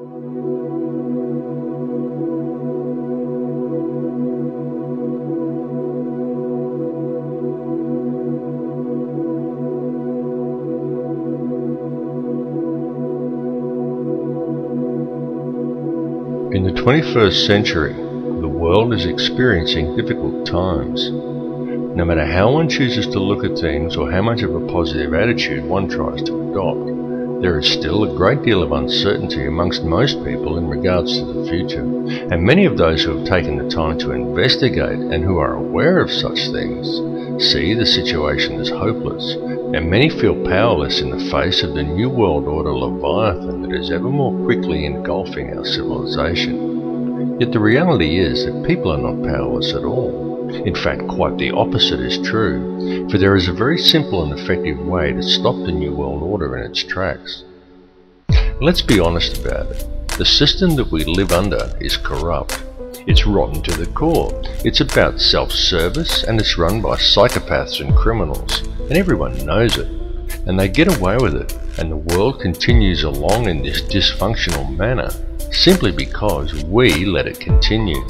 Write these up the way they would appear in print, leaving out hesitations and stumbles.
In the 21st century, the world is experiencing difficult times. No matter how one chooses to look at things or how much of a positive attitude one tries to adopt, there is still a great deal of uncertainty amongst most people in regards to the future, and many of those who have taken the time to investigate and who are aware of such things see the situation as hopeless, and many feel powerless in the face of the New World Order Leviathan that is ever more quickly engulfing our civilization. Yet the reality is that people are not powerless at all. In fact, quite the opposite is true, for there is a very simple and effective way to stop the New World Order in its tracks. Let's be honest about it. The system that we live under is corrupt. It's rotten to the core. It's about self-service, and it's run by psychopaths and criminals, and everyone knows it. And they get away with it, and the world continues along in this dysfunctional manner, simply because we let it continue.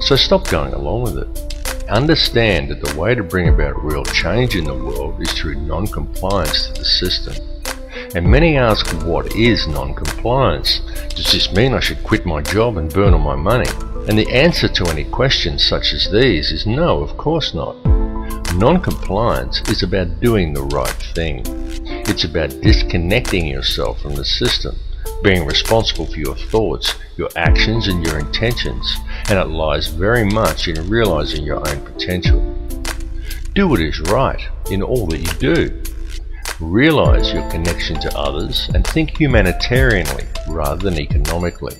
So stop going along with it. Understand that the way to bring about real change in the world is through non-compliance to the system. And many ask, what is non-compliance? Does this mean I should quit my job and burn all my money? And the answer to any questions such as these is no, of course not. Non-compliance is about doing the right thing. It's about disconnecting yourself from the system, being responsible for your thoughts, your actions and your intentions, and it lies very much in realizing your own potential. Do what is right in all that you do. Realize your connection to others and think humanitarianly rather than economically.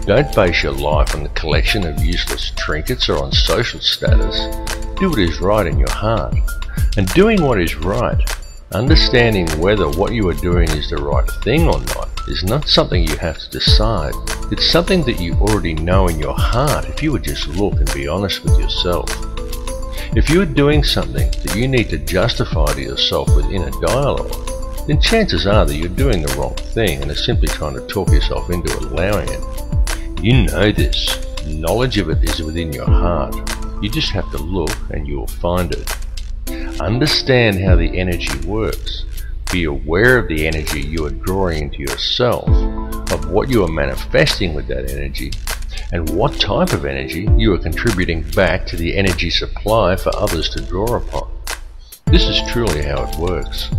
Don't base your life on the collection of useless trinkets or on social status. Do what is right in your heart. And doing what is right, understanding whether what you are doing is the right thing or not, is not something you have to decide. It's something that you already know in your heart if you would just look and be honest with yourself. If you are doing something that you need to justify to yourself within a dialogue, then chances are that you're doing the wrong thing and are simply trying to talk yourself into allowing it. You know this. Knowledge of it is within your heart. You just have to look and you will find it. Understand how the energy works. Be aware of the energy you are drawing into yourself, of what you are manifesting with that energy, and what type of energy you are contributing back to the energy supply for others to draw upon. This is truly how it works.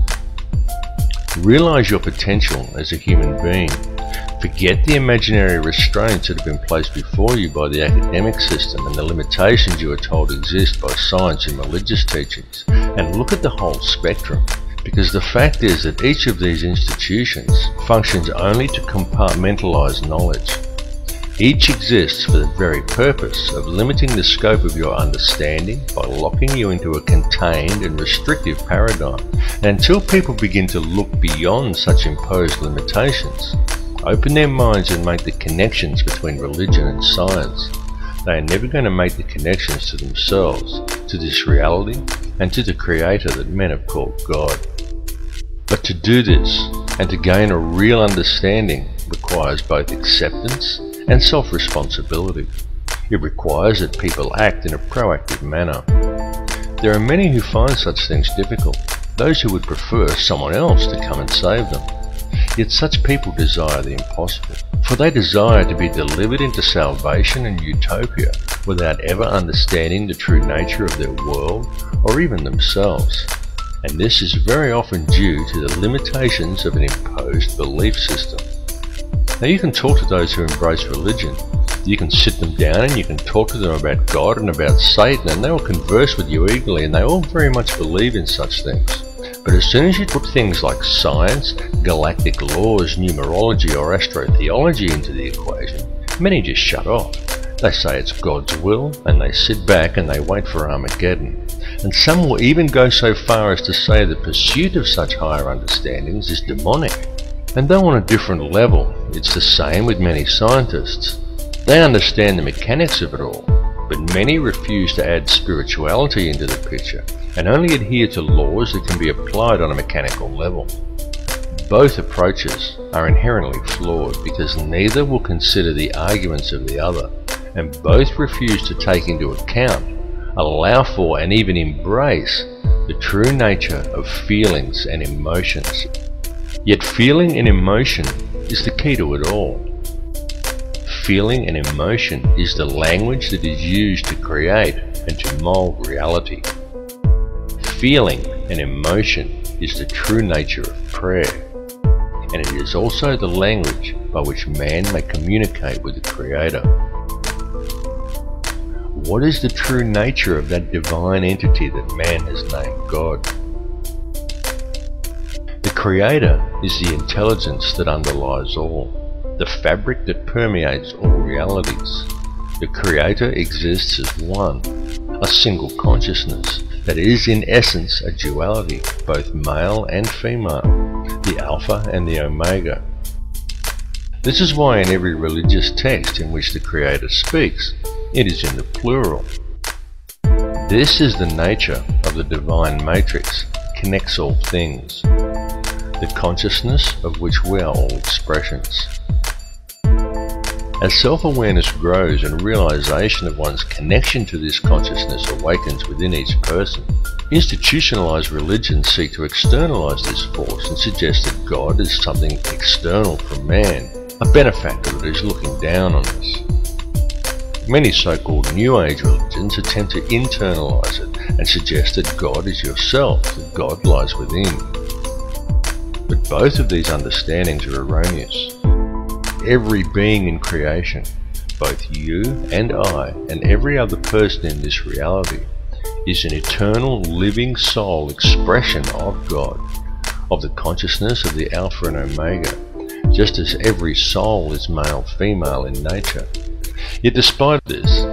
Realize your potential as a human being. Forget the imaginary restraints that have been placed before you by the academic system and the limitations you are told exist by science and religious teachings, and look at the whole spectrum. Because the fact is that each of these institutions functions only to compartmentalize knowledge. Each exists for the very purpose of limiting the scope of your understanding by locking you into a contained and restrictive paradigm. And until people begin to look beyond such imposed limitations, open their minds and make the connections between religion and science, they are never going to make the connections to themselves, to this reality, and to the Creator that men have called God. But to do this, and to gain a real understanding, requires both acceptance and self-responsibility. It requires that people act in a proactive manner. There are many who find such things difficult, those who would prefer someone else to come and save them. Yet such people desire the impossible, for they desire to be delivered into salvation and utopia without ever understanding the true nature of their world or even themselves. And this is very often due to the limitations of an imposed belief system. Now you can talk to those who embrace religion. You can sit them down and you can talk to them about God and about Satan, and they will converse with you eagerly, and they all very much believe in such things. But as soon as you put things like science, galactic laws, numerology or astrotheology into the equation, many just shut off. They say it's God's will, and they sit back and they wait for Armageddon. And some will even go so far as to say the pursuit of such higher understandings is demonic. And though on a different level, it's the same with many scientists. They understand the mechanics of it all, but many refuse to add spirituality into the picture and only adhere to laws that can be applied on a mechanical level. both approaches are inherently flawed because neither will consider the arguments of the other, and both refuse to take into account, allow for, and even embrace the true nature of feelings and emotions. Yet feeling and emotion is the key to it all. Feeling and emotion is the language that is used to create and to mold reality. Feeling and emotion is the true nature of prayer, and it is also the language by which man may communicate with the Creator. What is the true nature of that divine entity that man has named God? The Creator is the intelligence that underlies all, the fabric that permeates all realities. The Creator exists as one, a single consciousness that is in essence a duality, both male and female, the Alpha and the Omega. This is why in every religious text in which the Creator speaks, it is in the plural. This is the nature of the divine matrix, connects all things, the consciousness of which we are all expressions. As self-awareness grows and realization of one's connection to this consciousness awakens within each person, institutionalized religions seek to externalize this force and suggest that God is something external from man, a benefactor that is looking down on us. Many so-called New Age religions attempt to internalize it and suggest that God is yourself, that God lies within. But both of these understandings are erroneous. Every being in creation, both you and I and every other person in this reality, is an eternal living soul expression of God, of the consciousness of the Alpha and Omega, just as every soul is male-female in nature. Yet despite this,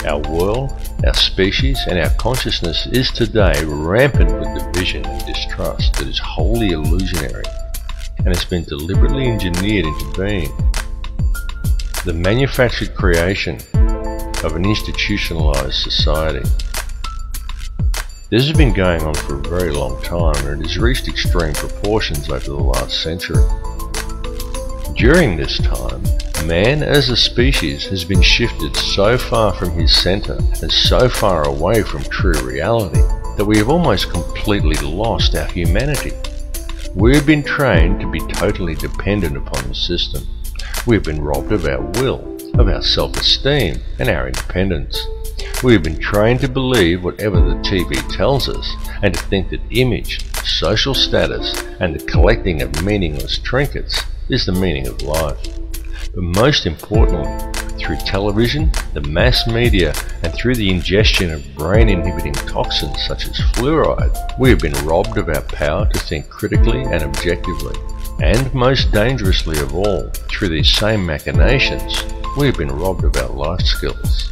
our world, our species and our consciousness is today rampant with division and distrust that is wholly illusionary and has been deliberately engineered into being. The manufactured creation of an institutionalized society. This has been going on for a very long time, and it has reached extreme proportions over the last century. During this time, man as a species has been shifted so far from his center and so far away from true reality that we have almost completely lost our humanity. We have been trained to be totally dependent upon the system. We have been robbed of our will, of our self-esteem and our independence. We have been trained to believe whatever the TV tells us and to think that image, social status and the collecting of meaningless trinkets is the meaning of life. But most importantly, through television, the mass media and through the ingestion of brain-inhibiting toxins such as fluoride, we have been robbed of our power to think critically and objectively. And most dangerously of all, through these same machinations, we have been robbed of our life skills.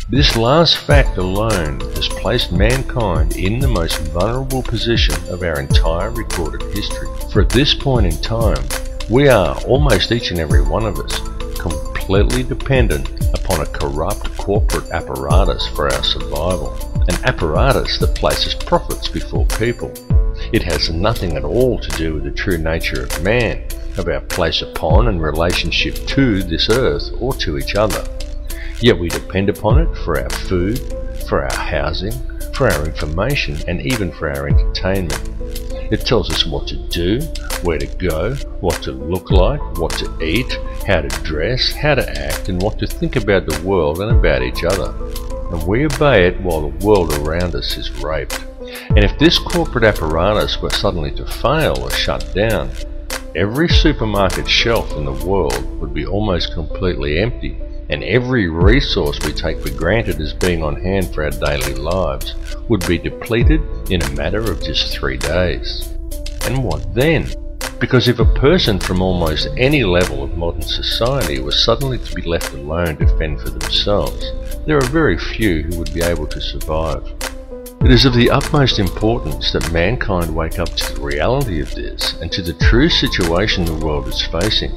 This last fact alone has placed mankind in the most vulnerable position of our entire recorded history. For at this point in time, we are, almost each and every one of us, completely dependent upon a corrupt corporate apparatus for our survival. An apparatus that places profits before people. It has nothing at all to do with the true nature of man, of our place upon and relationship to this earth or to each other. Yet we depend upon it for our food, for our housing, for our information, and even for our entertainment. It tells us what to do, where to go, what to look like, what to eat, how to dress, how to act, and what to think about the world and about each other. And we obey it while the world around us is raped. And if this corporate apparatus were suddenly to fail or shut down, every supermarket shelf in the world would be almost completely empty, and every resource we take for granted as being on hand for our daily lives would be depleted in a matter of just 3 days. And what then? Because if a person from almost any level of modern society was suddenly to be left alone to fend for themselves, there are very few who would be able to survive. It is of the utmost importance that mankind wake up to the reality of this and to the true situation the world is facing,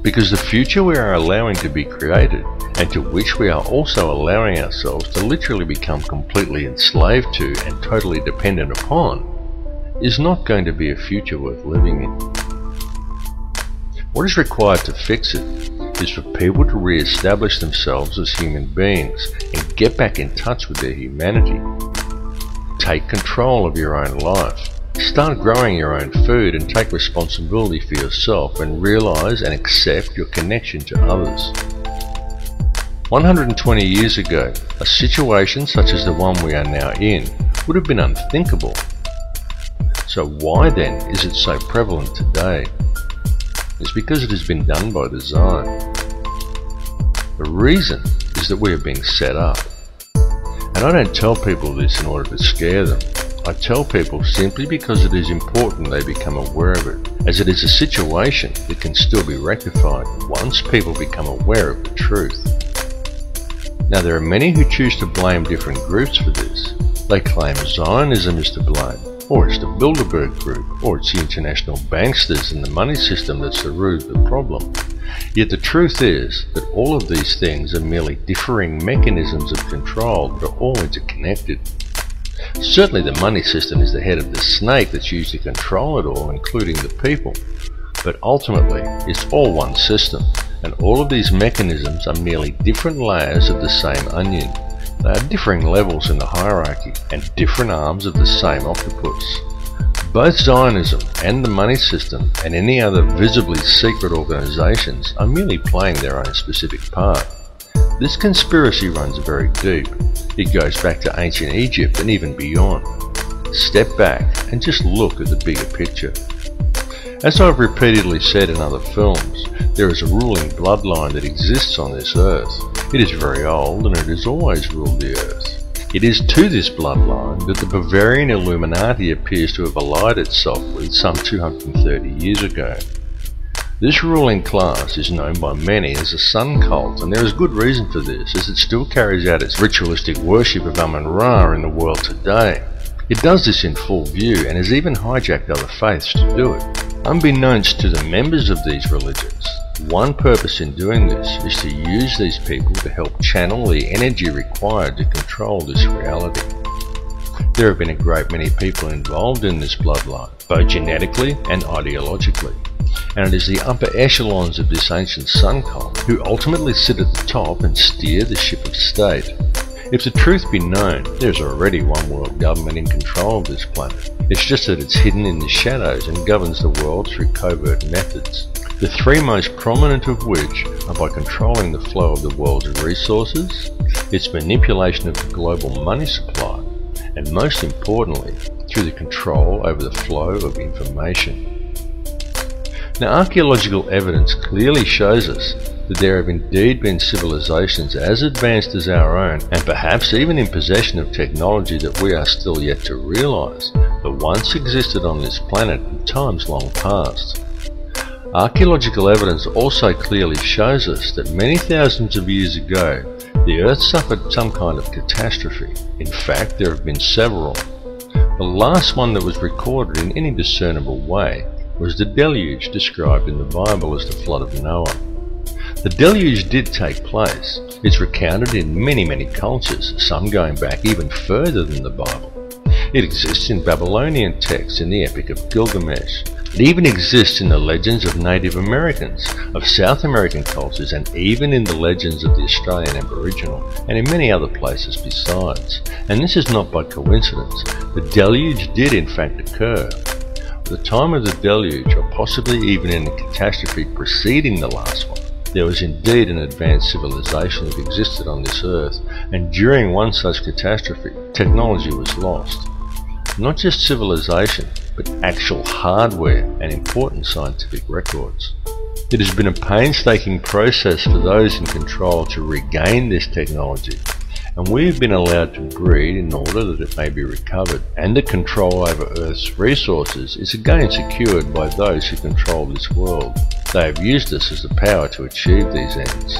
because the future we are allowing to be created, and to which we are also allowing ourselves to literally become completely enslaved to and totally dependent upon, is not going to be a future worth living in. What is required to fix it is for people to re-establish themselves as human beings and get back in touch with their humanity. Take control of your own life. Start growing your own food and take responsibility for yourself and realize and accept your connection to others. 120 years ago, a situation such as the one we are now in would have been unthinkable. So why then is it so prevalent today? It's because it has been done by design. The reason is that we are being set up. And I don't tell people this in order to scare them. I tell people simply because it is important they become aware of it, as it is a situation that can still be rectified once people become aware of the truth. Now there are many who choose to blame different groups for this. They claim Zionism is to blame, or it's the Bilderberg Group, or it's the international banksters and the money system that's the root of the problem. Yet the truth is that all of these things are merely differing mechanisms of control that are all interconnected. Certainly the money system is the head of the snake that's used to control it all, including the people. But ultimately, it's all one system, and all of these mechanisms are merely different layers of the same onion. They are differing levels in the hierarchy, and different arms of the same octopus. Both Zionism and the money system and any other visibly secret organizations are merely playing their own specific part. This conspiracy runs very deep. It goes back to ancient Egypt and even beyond. Step back and just look at the bigger picture. As I've repeatedly said in other films, there is a ruling bloodline that exists on this earth. It is very old and it has always ruled the earth. It is to this bloodline that the Bavarian Illuminati appears to have allied itself with some 230 years ago. This ruling class is known by many as the Sun Cult, and there is good reason for this, as it still carries out its ritualistic worship of Amun-Ra in the world today. It does this in full view and has even hijacked other faiths to do it. Unbeknownst to the members of these religions, one purpose in doing this is to use these people to help channel the energy required to control this reality. There have been a great many people involved in this bloodline, both genetically and ideologically, and it is the upper echelons of this ancient sun cult who ultimately sit at the top and steer the ship of state. If the truth be known, there is already one world government in control of this planet. It's just that it's hidden in the shadows and governs the world through covert methods. The three most prominent of which are by controlling the flow of the world's resources, its manipulation of the global money supply, and most importantly, through the control over the flow of information. Now, archaeological evidence clearly shows us that there have indeed been civilizations as advanced as our own, and perhaps even in possession of technology that we are still yet to realize, that once existed on this planet in times long past. Archaeological evidence also clearly shows us that many thousands of years ago, the Earth suffered some kind of catastrophe. In fact, there have been several. The last one that was recorded in any discernible way was the deluge described in the Bible as the flood of Noah. The deluge did take place. It's recounted in many cultures, some going back even further than the Bible. It exists in Babylonian texts in the Epic of Gilgamesh. It even exists in the legends of Native Americans, of South American cultures, and even in the legends of the Australian Aboriginal, and in many other places besides. And this is not by coincidence. The deluge did in fact occur. At the time of the deluge, or possibly even in the catastrophe preceding the last one, there was indeed an advanced civilization that existed on this earth, and during one such catastrophe, technology was lost. Not just civilization, but actual hardware and important scientific records. It has been a painstaking process for those in control to regain this technology, and we have been allowed to breed in order that it may be recovered, and the control over Earth's resources is again secured by those who control this world. They have used us as the power to achieve these ends.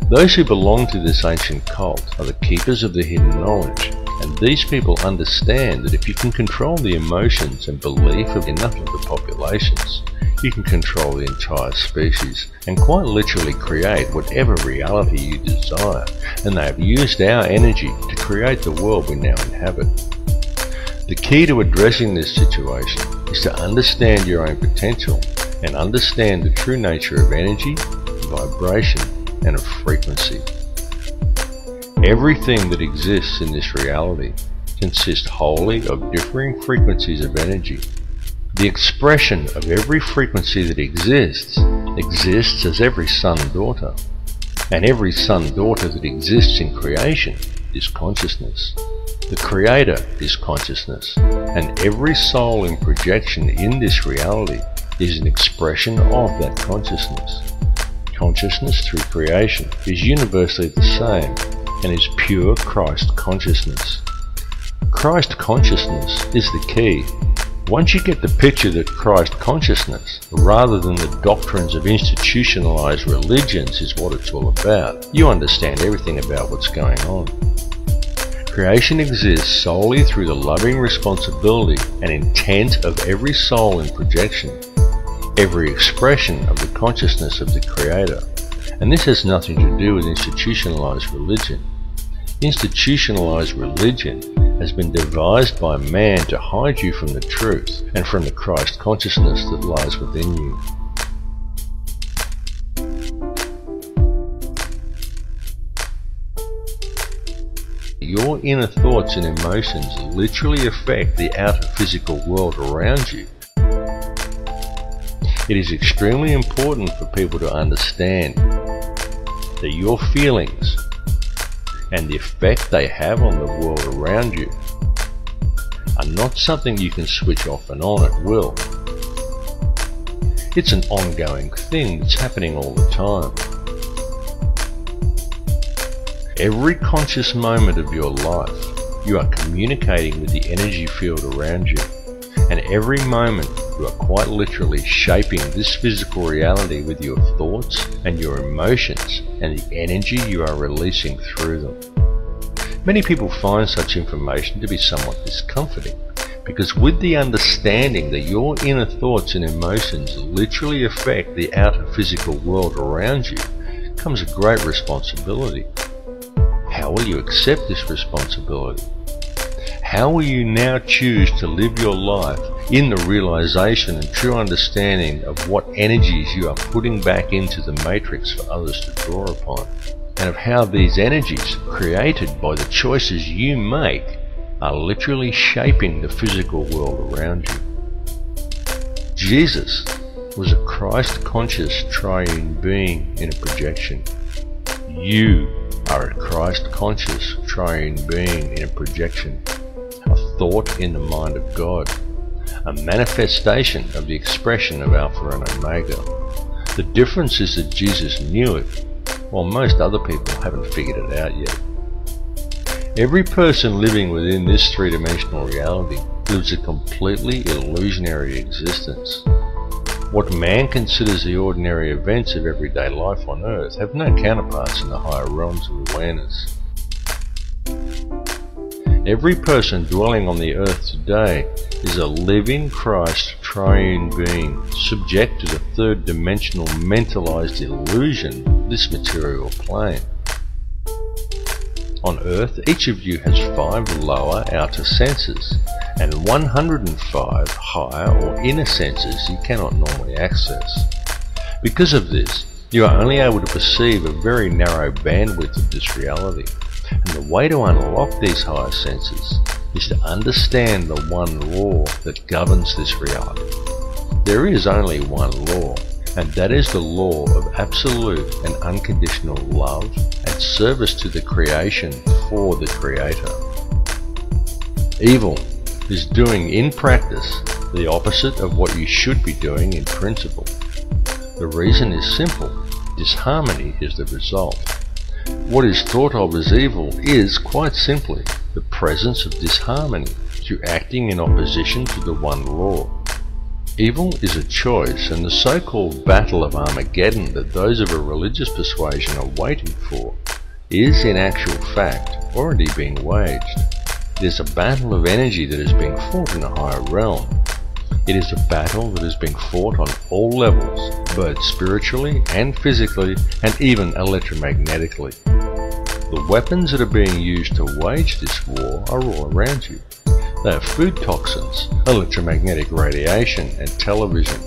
Those who belong to this ancient cult are the keepers of the hidden knowledge, and these people understand that if you can control the emotions and belief of enough of the populations, you can control the entire species and quite literally create whatever reality you desire, and they have used our energy to create the world we now inhabit. The key to addressing this situation is to understand your own potential and understand the true nature of energy, vibration, and of frequency. Everything that exists in this reality consists wholly of differing frequencies of energy. The expression of every frequency that exists as every son-daughter, and every son-daughter that exists in creation is consciousness. The Creator is consciousness, and every soul in projection in this reality is an expression of that consciousness. Consciousness through creation is universally the same and is pure Christ consciousness. Christ consciousness is the key. Once you get the picture that Christ consciousness, rather than the doctrines of institutionalized religions, is what it's all about, you understand everything about what's going on. Creation exists solely through the loving responsibility and intent of every soul in projection, every expression of the consciousness of the Creator. And this has nothing to do with institutionalized religion. Institutionalized religion has been devised by man to hide you from the truth and from the Christ consciousness that lies within you. Your inner thoughts and emotions literally affect the outer physical world around you. It is extremely important for people to understand that your feelings and the effect they have on the world around you are not something you can switch off and on at will. It's an ongoing thing that's happening all the time. Every conscious moment of your life, you are communicating with the energy field around you, and every moment you are quite literally shaping this physical reality with your thoughts and your emotions and the energy you are releasing through them. Many people find such information to be somewhat discomforting, because with the understanding that your inner thoughts and emotions literally affect the outer physical world around you comes a great responsibility. How will you accept this responsibility? How will you now choose to live your life in the realization and true understanding of what energies you are putting back into the matrix for others to draw upon, and of how these energies, created by the choices you make, are literally shaping the physical world around you? Jesus was a Christ-conscious triune being in a projection. You are a Christ-conscious triune being in a projection, a thought in the mind of God, a manifestation of the expression of Alpha and Omega. The difference is that Jesus knew it, while most other people haven't figured it out yet. Every person living within this three-dimensional reality lives a completely illusionary existence. What man considers the ordinary events of everyday life on Earth have no counterparts in the higher realms of awareness. Every person dwelling on the Earth today is a living Christ triune being, subject to the third-dimensional mentalized illusion of this material plane. On Earth, each of you has 5 lower outer senses, and 105 higher or inner senses you cannot normally access. Because of this, you are only able to perceive a very narrow bandwidth of this reality, and the way to unlock these higher senses is to understand the one law that governs this reality. There is only one law, and that is the law of absolute and unconditional love and service to the creation for the Creator. Evil is doing in practice the opposite of what you should be doing in principle. The reason is simple: disharmony is the result. What is thought of as evil is, quite simply, the presence of disharmony through acting in opposition to the one law. Evil is a choice, and the so-called battle of Armageddon that those of a religious persuasion are waiting for is, in actual fact, already being waged. It is a battle of energy that is being fought in a higher realm. It is a battle that is being fought on all levels, both spiritually and physically, and even electromagnetically. The weapons that are being used to wage this war are all around you. They are food toxins, electromagnetic radiation, and television.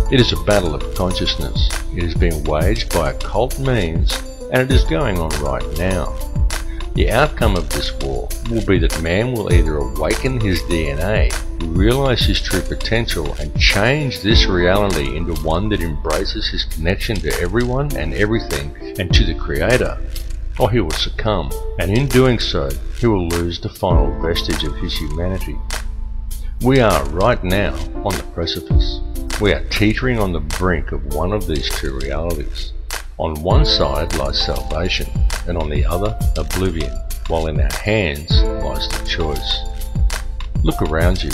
It is a battle of consciousness. It is being waged by occult means, and it is going on right now. The outcome of this war will be that man will either awaken his DNA, realize his true potential, and change this reality into one that embraces his connection to everyone and everything and to the Creator, or he will succumb, and in doing so, he will lose the final vestige of his humanity. We are right now on the precipice. We are teetering on the brink of one of these two realities. On one side lies salvation, and on the other, oblivion, while in our hands lies the choice. Look around you.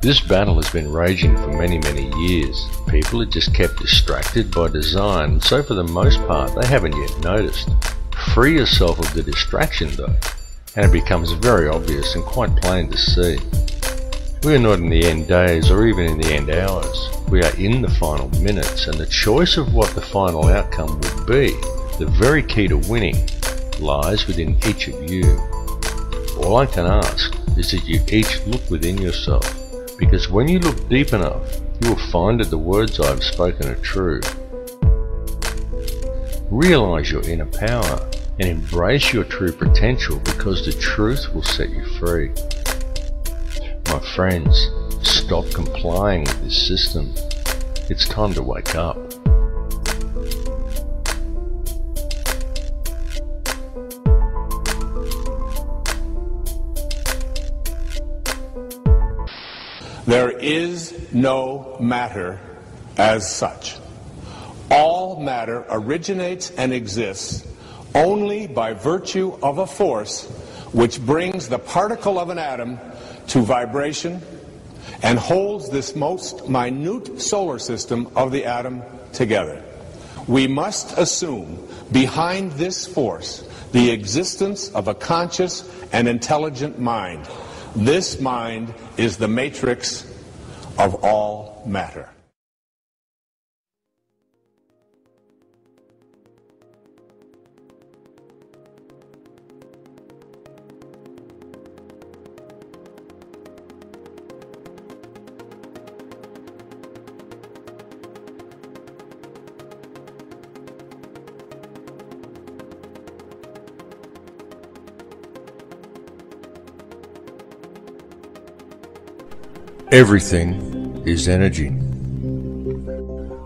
This battle has been raging for many years. People are just kept distracted by design, and so for the most part they haven't yet noticed. Free yourself of the distraction though, and it becomes very obvious and quite plain to see. We are not in the end days or even in the end hours. We are in the final minutes, and the choice of what the final outcome will be, the very key to winning, lies within each of you. All I can ask is that you each look within yourself, because when you look deep enough, you will find that the words I have spoken are true. Realize your inner power and embrace your true potential, because the truth will set you free. My friends, stop complying with this system. It's time to wake up. There is no matter as such. All matter originates and exists only by virtue of a force which brings the particle of an atom to vibration and holds this most minute solar system of the atom together. We must assume behind this force the existence of a conscious and intelligent mind. This mind is the matrix of all matter. Everything is energy.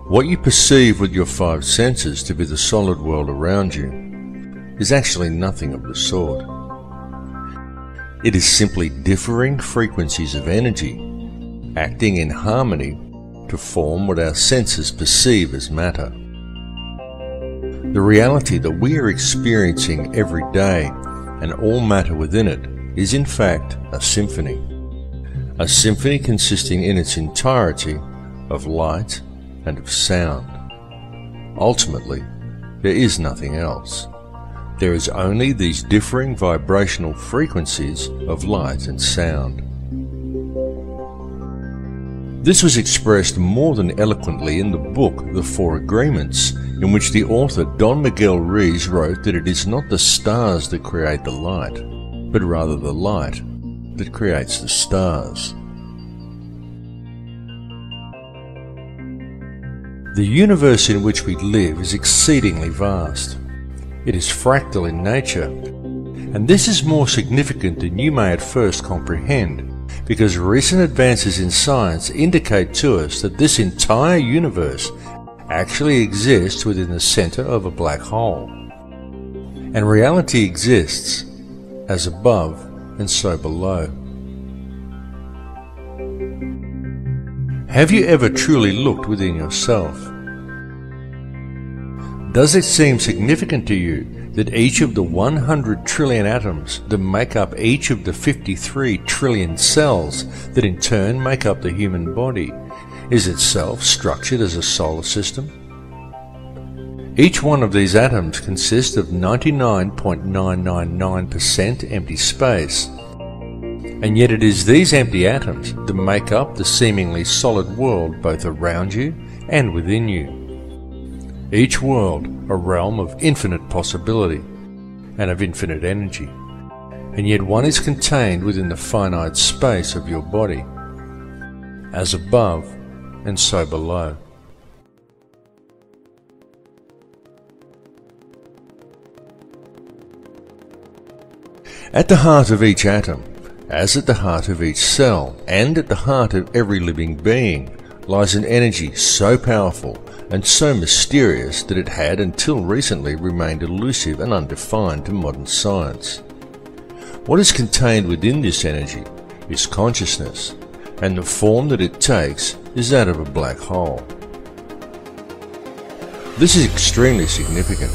What you perceive with your five senses to be the solid world around you is actually nothing of the sort. It is simply differing frequencies of energy acting in harmony to form what our senses perceive as matter. The reality that we are experiencing every day and all matter within it is in fact a symphony. A symphony consisting in its entirety of light and of sound. Ultimately, there is nothing else. There is only these differing vibrational frequencies of light and sound. This was expressed more than eloquently in the book The Four Agreements, in which the author Don Miguel Ruiz wrote that it is not the stars that create the light, but rather the light that creates the stars. The universe in which we live is exceedingly vast. It is fractal in nature, and this is more significant than you may at first comprehend, because recent advances in science indicate to us that this entire universe actually exists within the center of a black hole. And reality exists as above and so below. Have you ever truly looked within yourself? Does it seem significant to you that each of the 100 trillion atoms that make up each of the 53 trillion cells that in turn make up the human body is itself structured as a solar system? Each one of these atoms consists of 99.999% empty space, and yet it is these empty atoms that make up the seemingly solid world both around you and within you. Each world a realm of infinite possibility and of infinite energy, and yet one is contained within the finite space of your body, as above and so below. At the heart of each atom, as at the heart of each cell, and at the heart of every living being, lies an energy so powerful and so mysterious that it had until recently remained elusive and undefined to modern science. What is contained within this energy is consciousness, and the form that it takes is that of a black hole. This is extremely significant,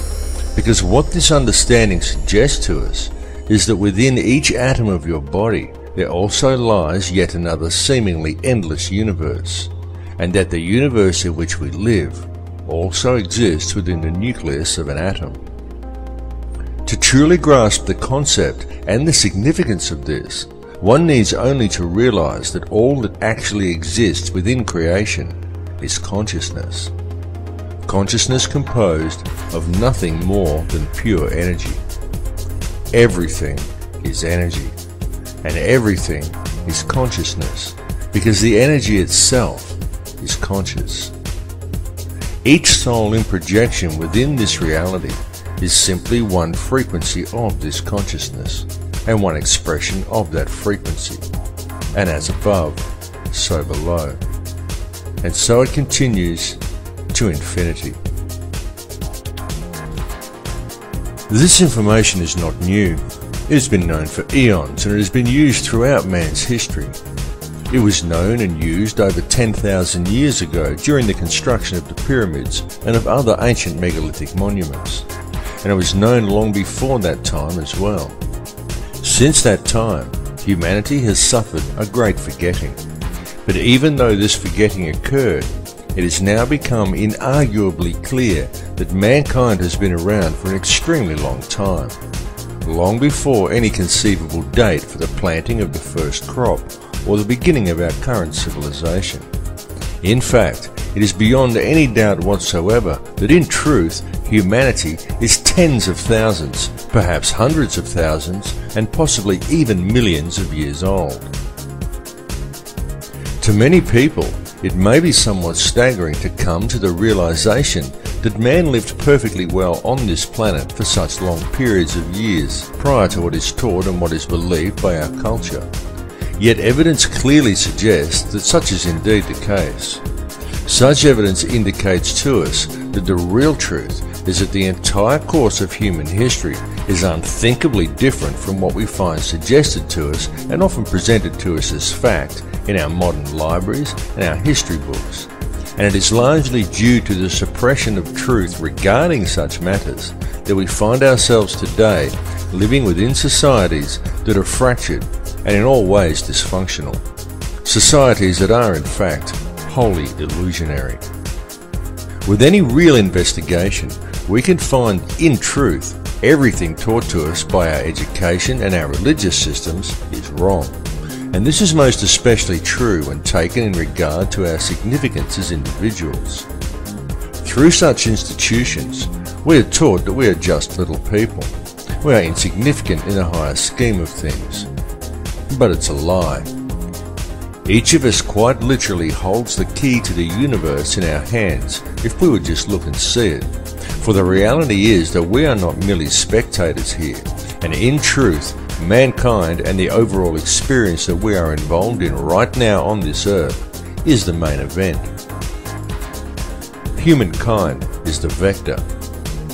because what this understanding suggests to us is that within each atom of your body there also lies yet another seemingly endless universe, and that the universe in which we live also exists within the nucleus of an atom. To truly grasp the concept and the significance of this, one needs only to realize that all that actually exists within creation is consciousness. Consciousness composed of nothing more than pure energy. Everything is energy, and everything is consciousness, because the energy itself is conscious. Each soul in projection within this reality is simply one frequency of this consciousness, and one expression of that frequency, and as above, so below. And so it continues to infinity. This information is not new. It has been known for eons, and it has been used throughout man's history. It was known and used over 10,000 years ago during the construction of the pyramids and of other ancient megalithic monuments, and it was known long before that time as well. Since that time, humanity has suffered a great forgetting, but even though this forgetting occurred, it has now become inarguably clear that mankind has been around for an extremely long time, long before any conceivable date for the planting of the first crop or the beginning of our current civilization. In fact, it is beyond any doubt whatsoever that in truth, humanity is tens of thousands, perhaps hundreds of thousands, and possibly even millions of years old. To many people, it may be somewhat staggering to come to the realization that man lived perfectly well on this planet for such long periods of years prior to what is taught and what is believed by our culture. Yet evidence clearly suggests that such is indeed the case. Such evidence indicates to us that the real truth is that the entire course of human history is unthinkably different from what we find suggested to us and often presented to us as fact in our modern libraries and our history books. And it is largely due to the suppression of truth regarding such matters that we find ourselves today living within societies that are fractured and in all ways dysfunctional. Societies that are in fact wholly illusionary. With any real investigation, we can find in truth everything taught to us by our education and our religious systems is wrong. And this is most especially true when taken in regard to our significance as individuals. Through such institutions, we are taught that we are just little people. We are insignificant in the higher scheme of things. But it's a lie. Each of us quite literally holds the key to the universe in our hands if we would just look and see it. For the reality is that we are not merely spectators here, and in truth, mankind and the overall experience that we are involved in right now on this earth is the main event. Humankind is the vector,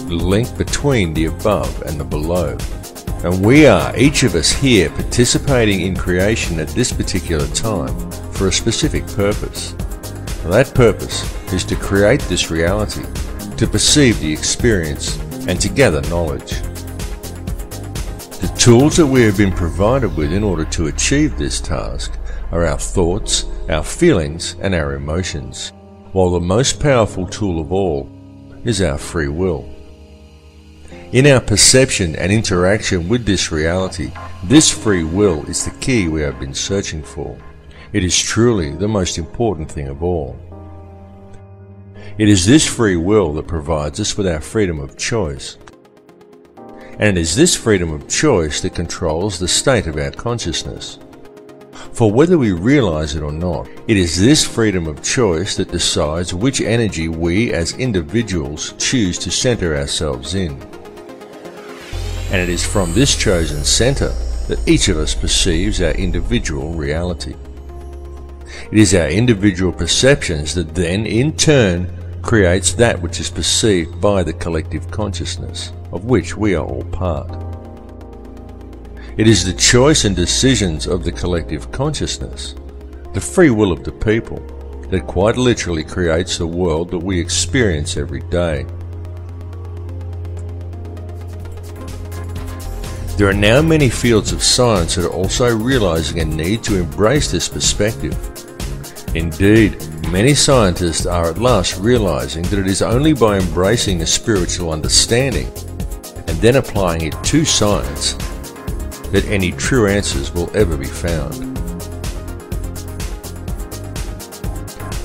the link between the above and the below. And we are, each of us here, participating in creation at this particular time for a specific purpose. That purpose is to create this reality, to perceive the experience, and to gather knowledge. The tools that we have been provided with in order to achieve this task are our thoughts, our feelings, and our emotions, while the most powerful tool of all is our free will. In our perception and interaction with this reality, this free will is the key we have been searching for. It is truly the most important thing of all. It is this free will that provides us with our freedom of choice. And it is this freedom of choice that controls the state of our consciousness. For whether we realize it or not, it is this freedom of choice that decides which energy we as individuals choose to center ourselves in. And it is from this chosen center that each of us perceives our individual reality. It is our individual perceptions that then, in turn, creates that which is perceived by the collective consciousness, of which we are all part. It is the choice and decisions of the collective consciousness, the free will of the people, that quite literally creates the world that we experience every day. There are now many fields of science that are also realizing a need to embrace this perspective. Indeed, many scientists are at last realizing that it is only by embracing a spiritual understanding and then applying it to science that any true answers will ever be found.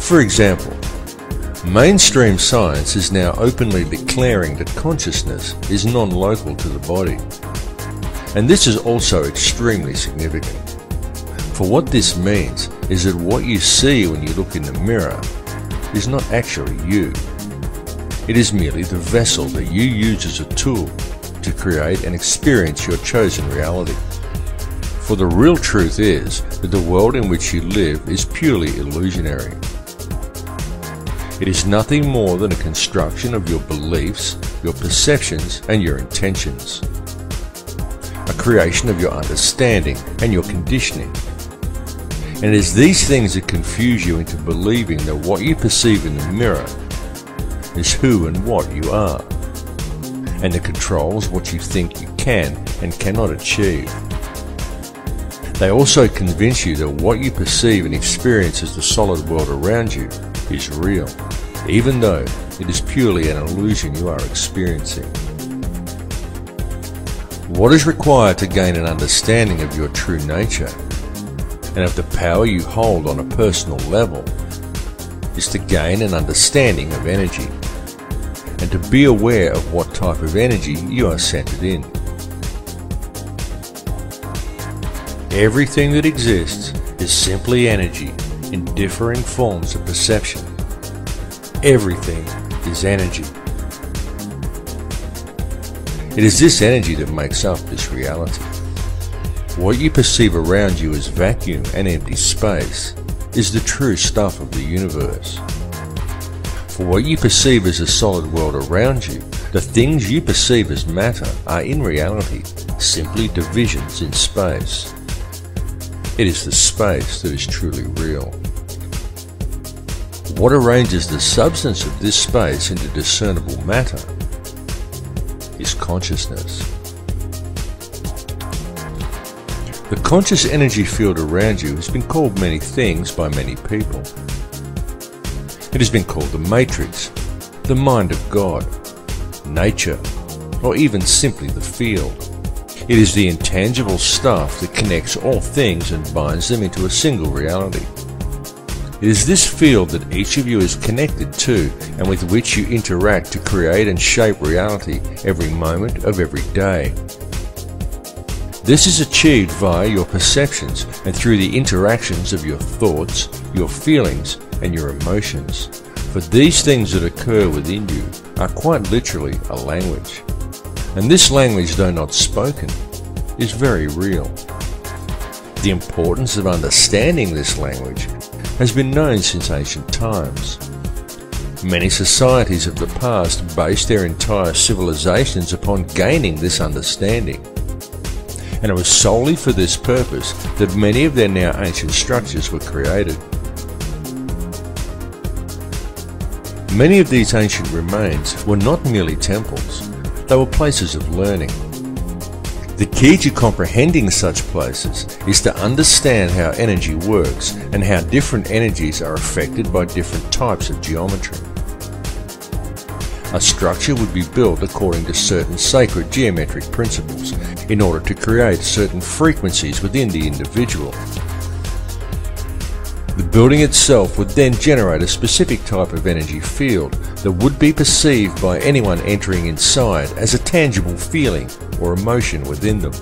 For example, mainstream science is now openly declaring that consciousness is non-local to the body. And this is also extremely significant. For what this means is that what you see when you look in the mirror is not actually you. It is merely the vessel that you use as a tool to create and experience your chosen reality. For the real truth is that the world in which you live is purely illusionary. It is nothing more than a construction of your beliefs, your perceptions, and your intentions. A creation of your understanding and your conditioning. And it is these things that confuse you into believing that what you perceive in the mirror is who and what you are, and that controls what you think you can and cannot achieve. They also convince you that what you perceive and experience as the solid world around you is real, even though it is purely an illusion you are experiencing. What is required to gain an understanding of your true nature and of the power you hold on a personal level is to gain an understanding of energy and to be aware of what type of energy you are centered in. Everything that exists is simply energy in differing forms of perception. Everything is energy. It is this energy that makes up this reality. What you perceive around you as vacuum and empty space is the true stuff of the universe. For what you perceive as a solid world around you, the things you perceive as matter are in reality simply divisions in space. It is the space that is truly real. What arranges the substance of this space into discernible matter is consciousness. The conscious energy field around you has been called many things by many people. It has been called the matrix, the mind of God, nature, or even simply the field. It is the intangible stuff that connects all things and binds them into a single reality. It is this field that each of you is connected to and with which you interact to create and shape reality every moment of every day. This is achieved via your perceptions and through the interactions of your thoughts, your feelings, and your emotions. For these things that occur within you are quite literally a language. And this language, though not spoken, is very real. The importance of understanding this language has been known since ancient times. Many societies of the past based their entire civilizations upon gaining this understanding. And it was solely for this purpose that many of their now ancient structures were created. Many of these ancient remains were not merely temples, they were places of learning. The key to comprehending such places is to understand how energy works and how different energies are affected by different types of geometry. A structure would be built according to certain sacred geometric principles in order to create certain frequencies within the individual. The building itself would then generate a specific type of energy field that would be perceived by anyone entering inside as a tangible feeling or emotion within them.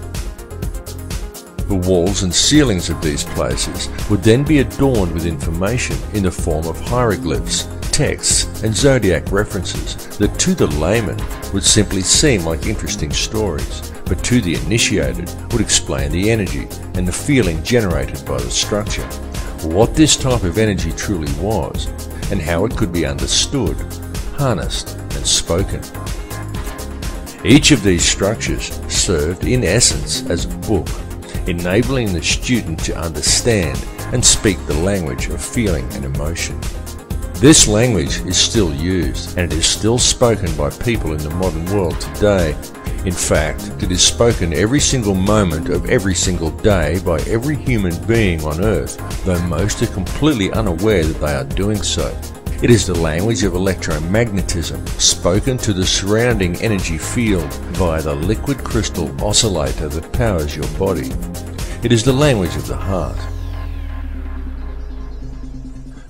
The walls and ceilings of these places would then be adorned with information in the form of hieroglyphs, texts, and zodiac references that to the layman would simply seem like interesting stories, but to the initiated would explain the energy and the feeling generated by the structure, what this type of energy truly was, and how it could be understood, harnessed, and spoken. Each of these structures served in essence as a book, enabling the student to understand and speak the language of feeling and emotion. This language is still used, and it is still spoken by people in the modern world today. In fact, it is spoken every single moment of every single day by every human being on earth, though most are completely unaware that they are doing so. It is the language of electromagnetism, spoken to the surrounding energy field via the liquid crystal oscillator that powers your body. It is the language of the heart.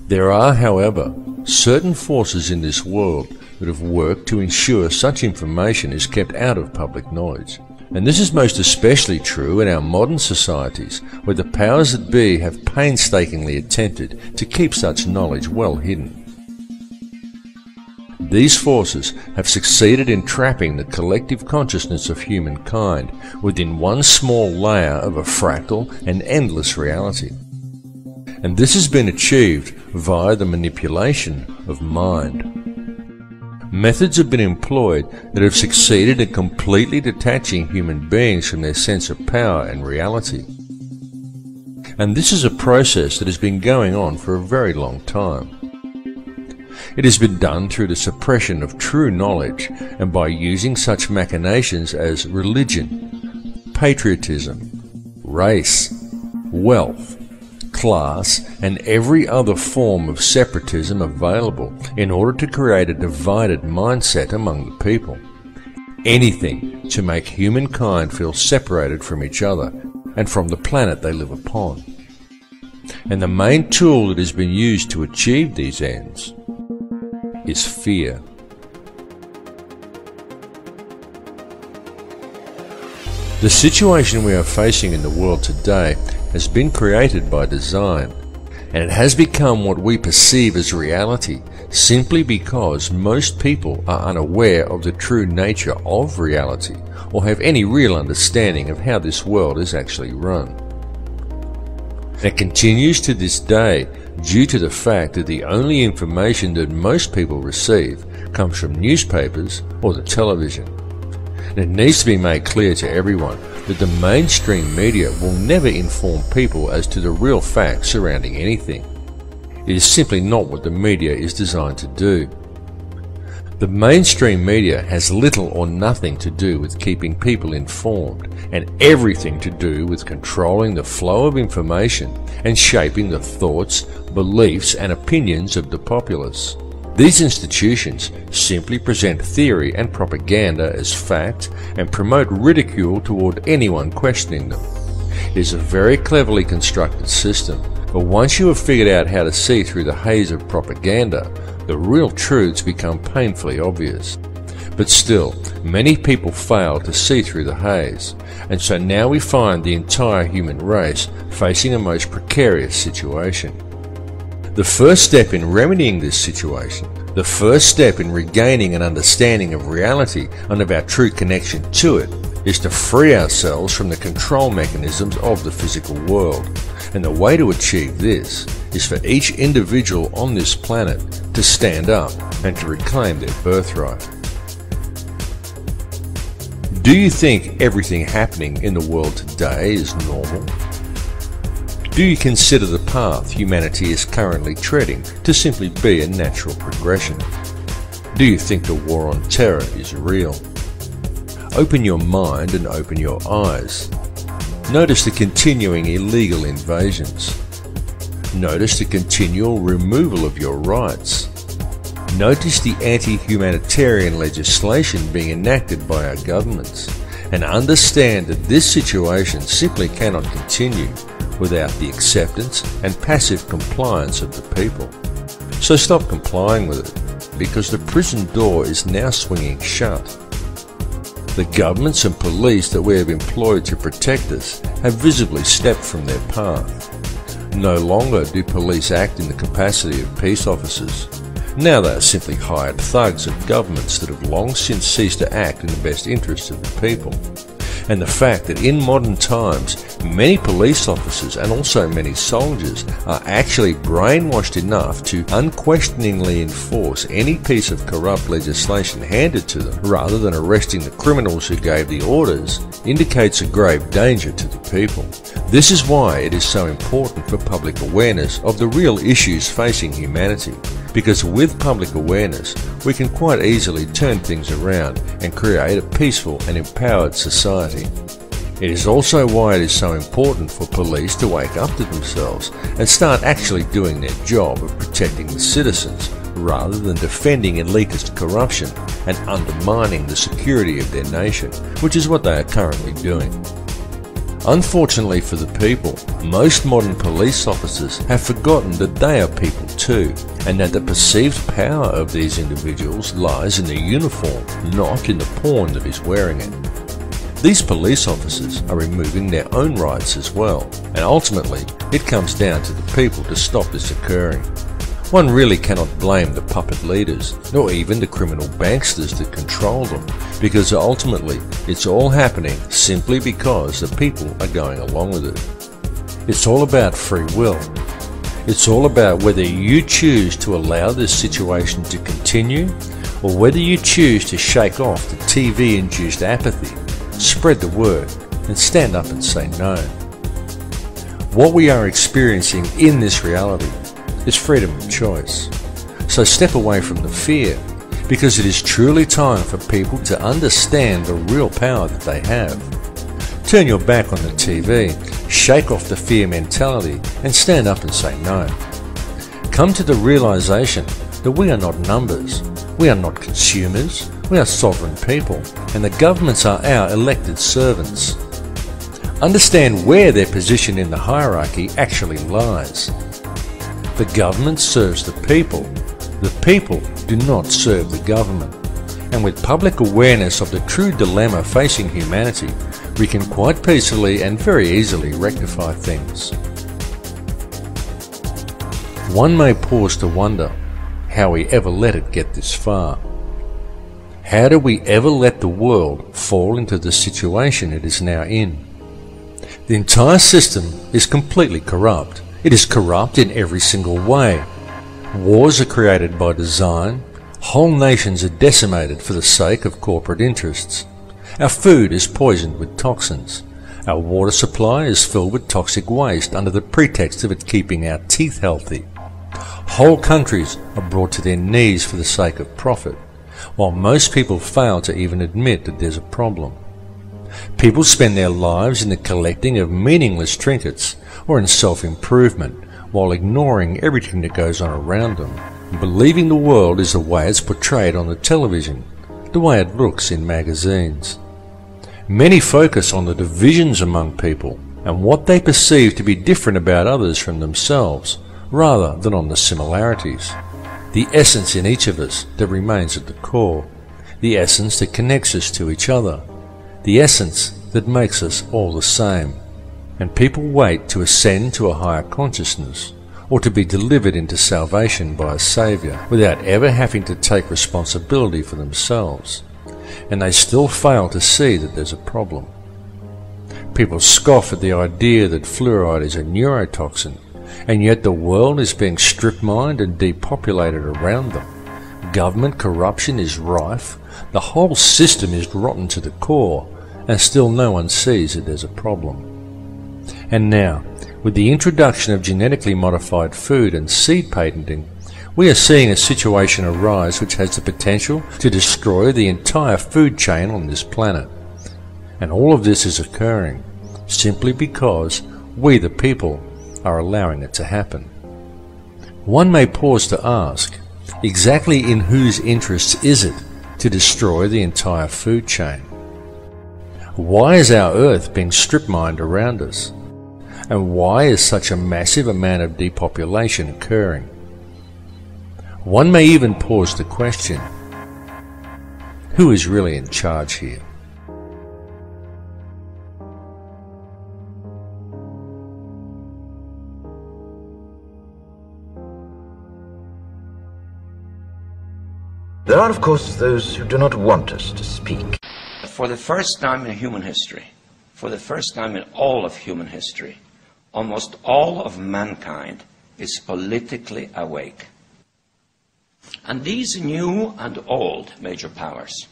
There are, however, certain forces in this world that have worked to ensure such information is kept out of public knowledge. And this is most especially true in our modern societies, where the powers that be have painstakingly attempted to keep such knowledge well hidden. These forces have succeeded in trapping the collective consciousness of humankind within one small layer of a fractal and endless reality. And this has been achieved via the manipulation of mind. Methods have been employed that have succeeded in completely detaching human beings from their sense of power and reality. And this is a process that has been going on for a very long time. It has been done through the suppression of true knowledge and by using such machinations as religion, patriotism, race, wealth, class, and every other form of separatism available in order to create a divided mindset among the people. Anything to make humankind feel separated from each other and from the planet they live upon. And the main tool that has been used to achieve these ends is fear. The situation we are facing in the world today has been created by design, and it has become what we perceive as reality simply because most people are unaware of the true nature of reality or have any real understanding of how this world is actually run. It continues to this day due to the fact that the only information that most people receive comes from newspapers or the television. And it needs to be made clear to everyone that the mainstream media will never inform people as to the real facts surrounding anything. It is simply not what the media is designed to do. The mainstream media has little or nothing to do with keeping people informed, and everything to do with controlling the flow of information and shaping the thoughts, beliefs, and opinions of the populace. These institutions simply present theory and propaganda as fact and promote ridicule toward anyone questioning them. It is a very cleverly constructed system, but once you have figured out how to see through the haze of propaganda, the real truths become painfully obvious. But still, many people fail to see through the haze, and so now we find the entire human race facing a most precarious situation. The first step in remedying this situation, the first step in regaining an understanding of reality and of our true connection to it, is to free ourselves from the control mechanisms of the physical world. And the way to achieve this is for each individual on this planet to stand up and to reclaim their birthright. Do you think everything happening in the world today is normal? Do you consider the path humanity is currently treading to simply be a natural progression? Do you think the war on terror is real? Open your mind and open your eyes. Notice the continuing illegal invasions. Notice the continual removal of your rights. Notice the anti-humanitarian legislation being enacted by our governments, and understand that this situation simply cannot continue without the acceptance and passive compliance of the people. So stop complying with it, because the prison door is now swinging shut. The governments and police that we have employed to protect us have visibly stepped from their path. No longer do police act in the capacity of peace officers. Now they are simply hired thugs of governments that have long since ceased to act in the best interests of the people. and the fact that in modern times many police officers and also many soldiers are actually brainwashed enough to unquestioningly enforce any piece of corrupt legislation handed to them rather than arresting the criminals who gave the orders indicates a grave danger to the people. This is why it is so important for public awareness of the real issues facing humanity, because with public awareness we can quite easily turn things around and create a peaceful and empowered society. It is also why it is so important for police to wake up to themselves and start actually doing their job of protecting the citizens rather than defending elitist corruption and undermining the security of their nation, which is what they are currently doing. Unfortunately for the people, most modern police officers have forgotten that they are people too, and that the perceived power of these individuals lies in the uniform, not in the pawn that is wearing it. These police officers are removing their own rights as well, and ultimately it comes down to the people to stop this occurring. One really cannot blame the puppet leaders, nor even the criminal banksters that control them, because ultimately it's all happening simply because the people are going along with it. It's all about free will. It's all about whether you choose to allow this situation to continue, or whether you choose to shake off the TV-induced apathy, spread the word, and stand up and say no. What we are experiencing in this reality is freedom of choice. So step away from the fear, because it is truly time for people to understand the real power that they have. Turn your back on the TV, shake off the fear mentality, and stand up and say no. Come to the realization that we are not numbers, we are not consumers, we are sovereign people, and the governments are our elected servants. Understand where their position in the hierarchy actually lies. The government serves the people do not serve the government. And with public awareness of the true dilemma facing humanity, we can quite peacefully and very easily rectify things. One may pause to wonder how we ever let it get this far. How do we ever let the world fall into the situation it is now in? The entire system is completely corrupt. It is corrupt in every single way. Wars are created by design. Whole nations are decimated for the sake of corporate interests. Our food is poisoned with toxins. Our water supply is filled with toxic waste under the pretext of it keeping our teeth healthy. Whole countries are brought to their knees for the sake of profit, while most people fail to even admit that there's a problem. People spend their lives in the collecting of meaningless trinkets or in self-improvement, while ignoring everything that goes on around them, and believing the world is the way it's portrayed on the television, the way it looks in magazines. Many focus on the divisions among people and what they perceive to be different about others from themselves, rather than on the similarities. The essence in each of us that remains at the core, the essence that connects us to each other, the essence that makes us all the same. And people wait to ascend to a higher consciousness, or to be delivered into salvation by a Saviour, without ever having to take responsibility for themselves. And they still fail to see that there's a problem. People scoff at the idea that fluoride is a neurotoxin, and yet the world is being strip-mined and depopulated around them. Government corruption is rife, the whole system is rotten to the core, and still no one sees that there's a problem. And now, with the introduction of genetically modified food and seed patenting, we are seeing a situation arise which has the potential to destroy the entire food chain on this planet. And all of this is occurring simply because we the people are allowing it to happen. One may pause to ask, exactly in whose interests is it to destroy the entire food chain? Why is our earth being strip-mined around us? And why is such a massive amount of depopulation occurring? One may even pause to question, who is really in charge here? There are, of course, those who do not want us to speak. For the first time in human history, for the first time in all of human history, almost all of mankind is politically awake. And these new and old major powers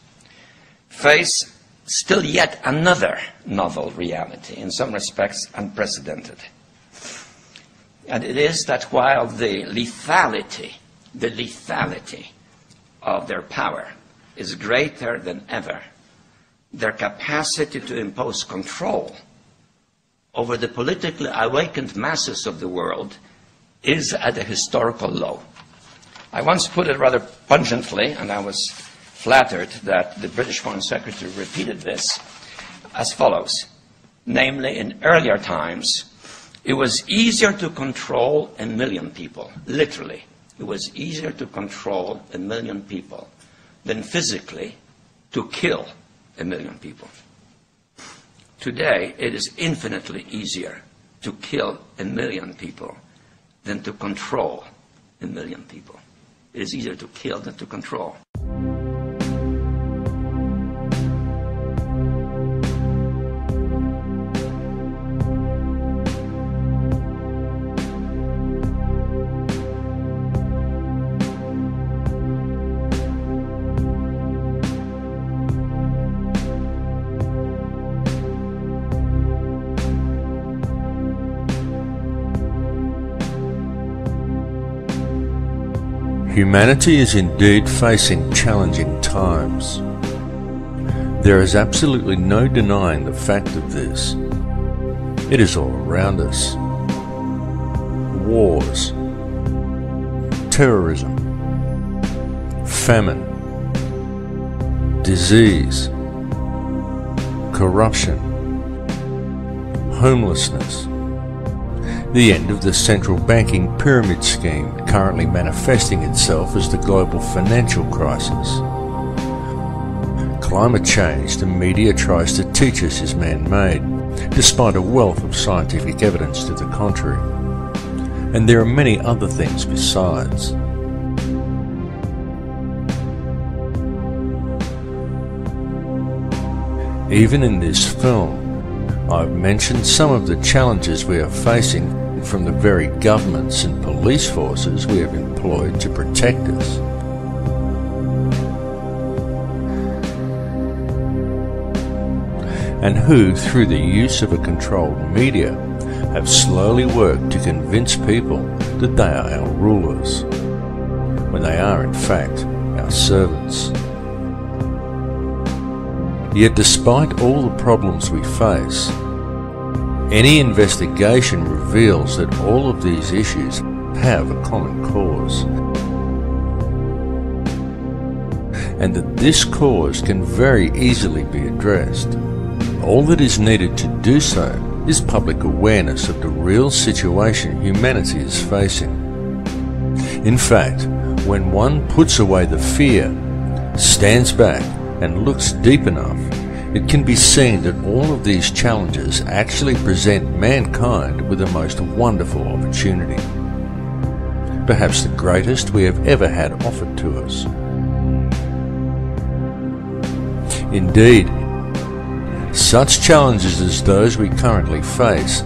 face still yet another novel reality, in some respects unprecedented. And it is that while the lethality of their power is greater than ever, their capacity to impose control over the politically awakened masses of the world is at a historical low. I once put it rather pungently, and I was flattered that the British Foreign Secretary repeated this, as follows. Namely, in earlier times, it was easier to control 1 million people, literally. It was easier to control 1 million people than physically to kill 1 million people. Today, it is infinitely easier to kill 1 million people than to control 1 million people. It is easier to kill than to control. Humanity is indeed facing challenging times. There is absolutely no denying the fact of this. It is all around us. Wars, terrorism, famine, disease, corruption, homelessness, the end of the central banking pyramid scheme currently manifesting itself as the global financial crisis. Climate change the media tries to teach us is man-made, despite a wealth of scientific evidence to the contrary. And there are many other things besides. Even in this film, I've mentioned some of the challenges we are facing from the very governments and police forces we have employed to protect us. And who, through the use of a controlled media, have slowly worked to convince people that they are our rulers, when they are in fact our servants. Yet despite all the problems we face, any investigation reveals that all of these issues have a common cause, and that this cause can very easily be addressed. All that is needed to do so is public awareness of the real situation humanity is facing. In fact, when one puts away the fear, stands back and looks deep enough, it can be seen that all of these challenges actually present mankind with the most wonderful opportunity. Perhaps the greatest we have ever had offered to us. Indeed, such challenges as those we currently face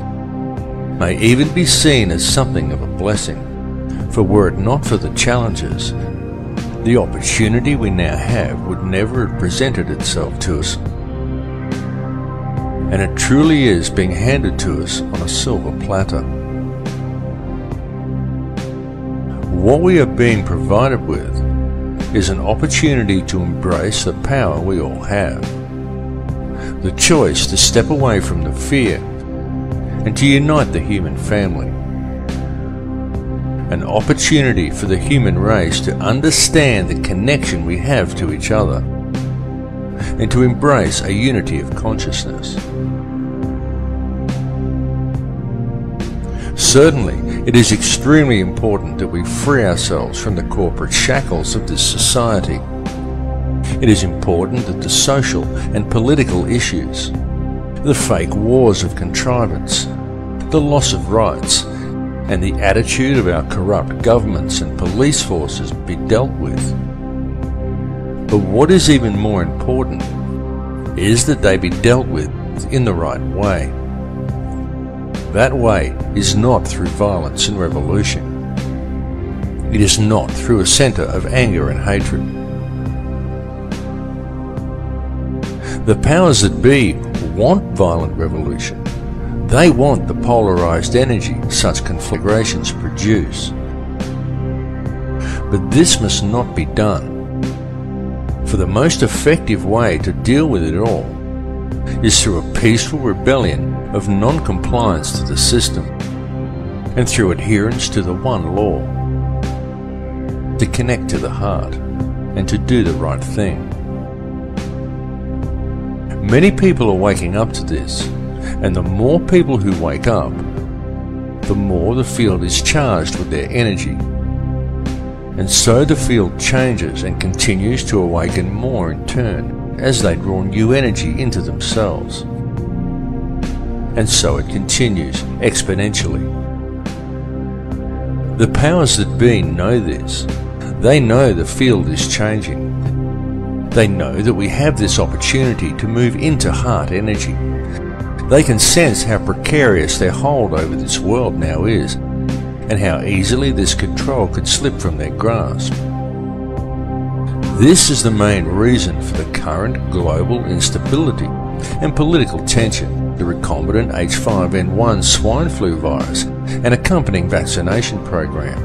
may even be seen as something of a blessing, for were it not for the challenges, the opportunity we now have would never have presented itself to us. And it truly is being handed to us on a silver platter. What we are being provided with is an opportunity to embrace the power we all have. The choice to step away from the fear and to unite the human family. An opportunity for the human race to understand the connection we have to each other and to embrace a unity of consciousness. Certainly, it is extremely important that we free ourselves from the corporate shackles of this society. It is important that the social and political issues, the fake wars of contrivance, the loss of rights, and the attitude of our corrupt governments and police forces be dealt with. But what is even more important is that they be dealt with earth in the right way. That way is not through violence and revolution. It is not through a centre of anger and hatred. The powers that be want violent revolution. They want the polarised energy such conflagrations produce. But this must not be done. For the most effective way to deal with it all is through a peaceful rebellion of non-compliance to the system and through adherence to the one law, to connect to the heart and to do the right thing. Many people are waking up to this, and the more people who wake up, the more the field is charged with their energy. And so the field changes and continues to awaken more in turn as they draw new energy into themselves. And so it continues exponentially. The powers that be know this. They know the field is changing. They know that we have this opportunity to move into heart energy. They can sense how precarious their hold over this world now is, and how easily this control could slip from their grasp. This is the main reason for the current global instability and political tension, the recombinant H5N1 swine flu virus and accompanying vaccination program,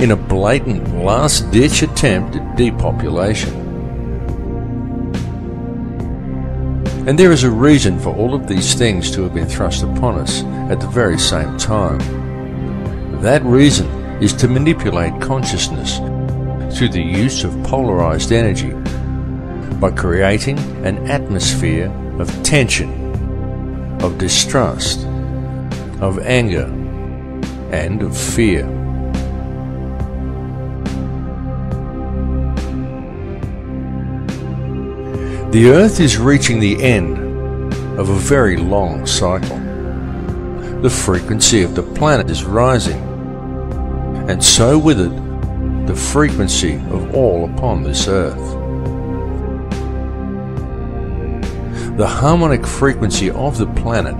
in a blatant last-ditch attempt at depopulation. And there is a reason for all of these things to have been thrust upon us at the very same time. That reason is to manipulate consciousness through the use of polarized energy by creating an atmosphere of tension, of distrust, of anger, and of fear. The Earth is reaching the end of a very long cycle. The frequency of the planet is rising, and so with it, the frequency of all upon this earth. The harmonic frequency of the planet,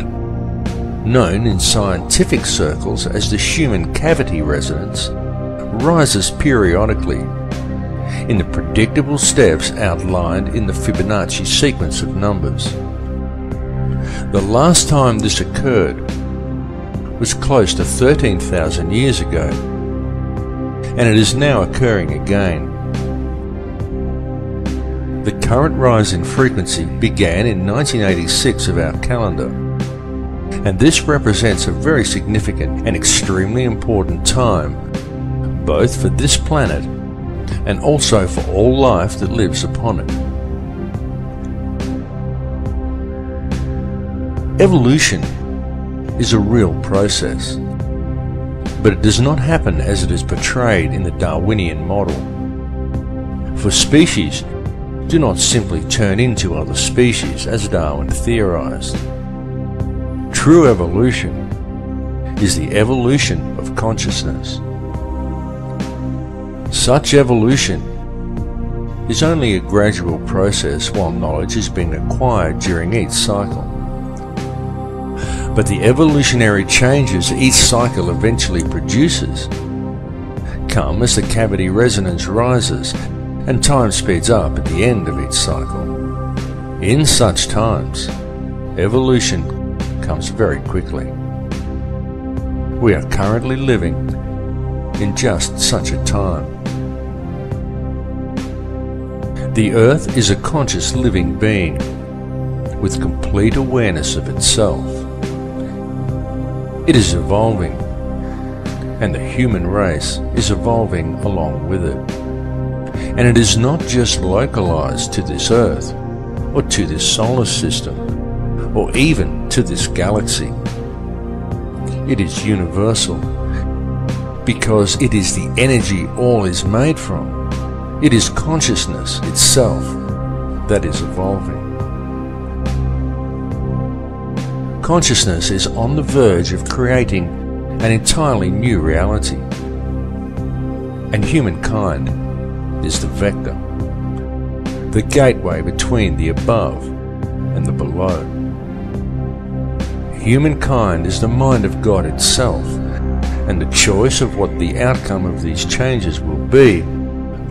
known in scientific circles as the human cavity resonance, rises periodically in the predictable steps outlined in the Fibonacci sequence of numbers. The last time this occurred was close to 13,000 years ago, and it is now occurring again. The current rise in frequency began in 1986 of our calendar, and this represents a very significant and extremely important time, both for this planet and also for all life that lives upon it. Evolution is a real process, but it does not happen as it is portrayed in the Darwinian model. For species do not simply turn into other species as Darwin theorized. True evolution is the evolution of consciousness. Such evolution is only a gradual process while knowledge is being acquired during each cycle. But the evolutionary changes each cycle eventually produces come as the cavity resonance rises and time speeds up at the end of each cycle. In such times, evolution comes very quickly. We are currently living in just such a time. The Earth is a conscious living being with complete awareness of itself. It is evolving, and the human race is evolving along with it. And it is not just localized to this Earth, or to this solar system, or even to this galaxy. It is universal, because it is the energy all is made from. It is consciousness itself that is evolving. Consciousness is on the verge of creating an entirely new reality, and humankind is the vector, the gateway between the above and the below. humankind is the mind of God itself, and the choice of what the outcome of these changes will be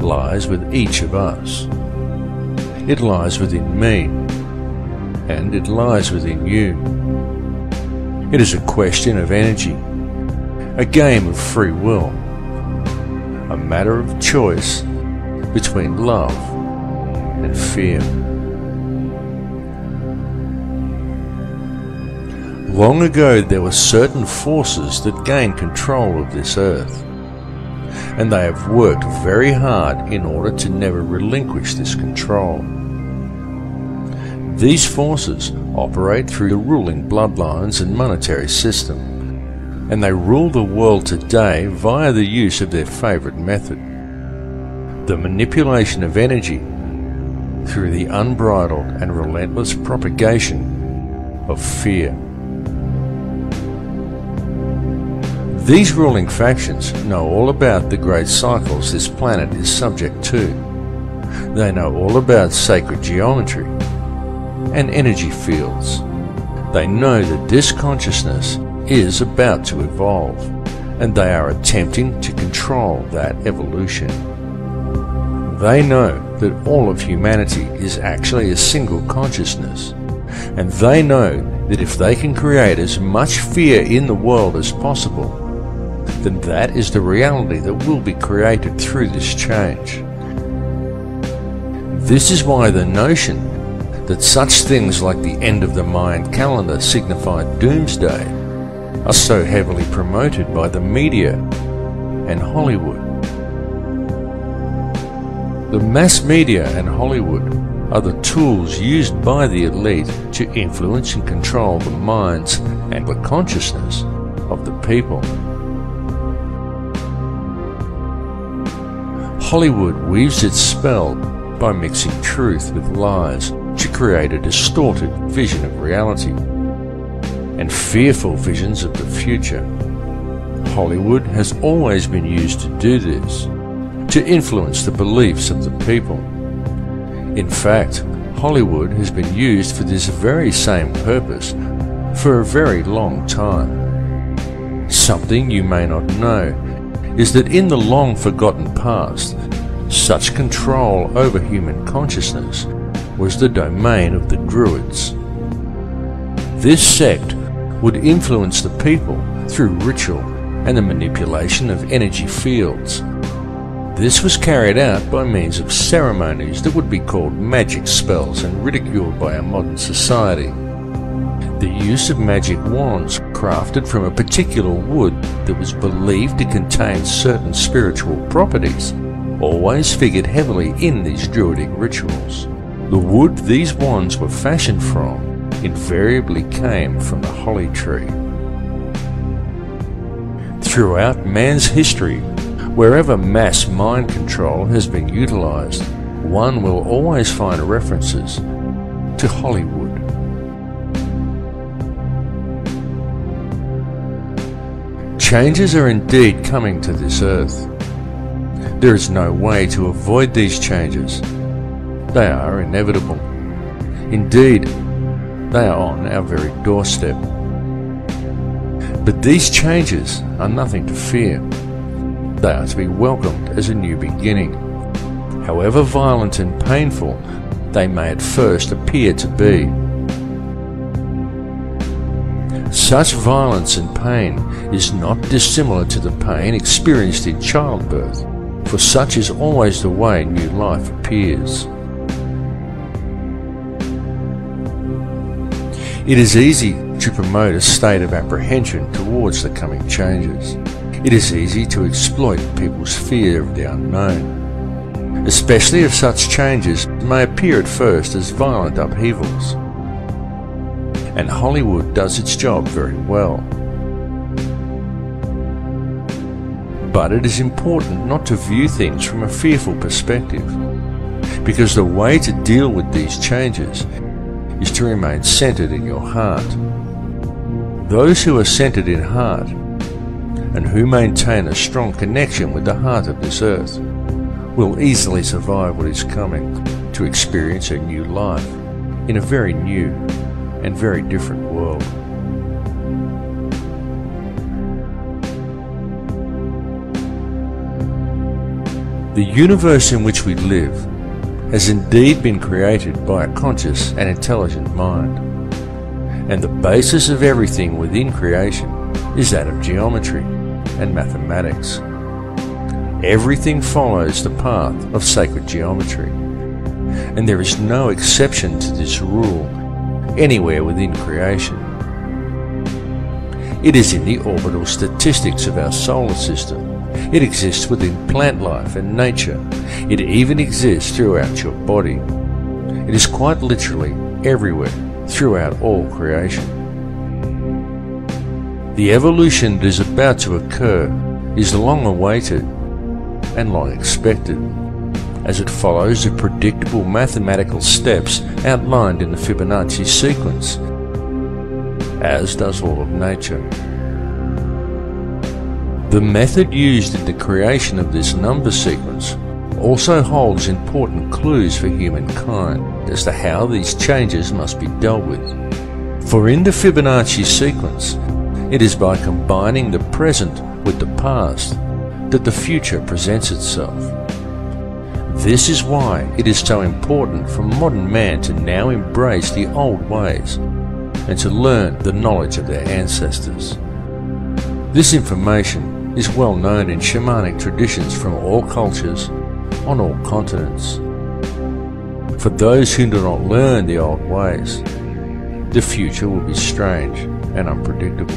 lies with each of us. It lies within me, and it lies within you. It is a question of energy, a game of free will, a matter of choice between love and fear. Long ago there were certain forces that gained control of this earth, and they have worked very hard in order to never relinquish this control. These forces operate through the ruling bloodlines and monetary system, and they rule the world today via the use of their favorite method, the manipulation of energy through the unbridled and relentless propagation of fear. These ruling factions know all about the great cycles this planet is subject to. They know all about sacred geometry and energy fields. They know that this consciousness is about to evolve, and they are attempting to control that evolution. They know that all of humanity is actually a single consciousness, and they know that if they can create as much fear in the world as possible, then that is the reality that will be created through this change. This is why the notion that such things like the end of the Mayan calendar signify doomsday are so heavily promoted by the media and Hollywood. The mass media and Hollywood are the tools used by the elite to influence and control the minds and the consciousness of the people. Hollywood weaves its spell by mixing truth with lies to create a distorted vision of reality and fearful visions of the future. Hollywood has always been used to do this, to influence the beliefs of the people. In fact, Hollywood has been used for this very same purpose for a very long time. Something you may not know is that in the long forgotten past, such control over human consciousness was the domain of the Druids. This sect would influence the people through ritual and the manipulation of energy fields. This was carried out by means of ceremonies that would be called magic spells and ridiculed by our modern society. The use of magic wands crafted from a particular wood that was believed to contain certain spiritual properties always figured heavily in these druidic rituals. The wood these wands were fashioned from invariably came from the holly tree. Throughout man's history, wherever mass mind control has been utilized, one will always find references to Hollywood. Changes are indeed coming to this earth. There is no way to avoid these changes. They are inevitable. Indeed, they are on our very doorstep. But these changes are nothing to fear. They are to be welcomed as a new beginning. However violent and painful they may at first appear to be. Such violence and pain is not dissimilar to the pain experienced in childbirth, for such is always the way new life appears. It is easy to promote a state of apprehension towards the coming changes. It is easy to exploit people's fear of the unknown, especially if such changes may appear at first as violent upheavals. And Hollywood does its job very well. But it is important not to view things from a fearful perspective, because the way to deal with these changes is to remain centered in your heart. Those who are centered in heart and who maintain a strong connection with the heart of this earth will easily survive what is coming, to experience a new life in a very new and very different world. The universe in which we live has indeed been created by a conscious and intelligent mind, and the basis of everything within creation is that of geometry and mathematics. Everything follows the path of sacred geometry, and there is no exception to this rule anywhere within creation. It is in the orbital statistics of our solar system. It exists within plant life and nature. It even exists throughout your body. It is quite literally everywhere throughout all creation. The evolution that is about to occur is long awaited and long expected, as it follows the predictable mathematical steps outlined in the Fibonacci sequence, as does all of nature. The method used in the creation of this number sequence also holds important clues for humankind as to how these changes must be dealt with. For in the Fibonacci sequence, it is by combining the present with the past that the future presents itself. This is why it is so important for modern man to now embrace the old ways and to learn the knowledge of their ancestors. This information is well known in shamanic traditions from all cultures on all continents. For those who do not learn the old ways, the future will be strange and unpredictable.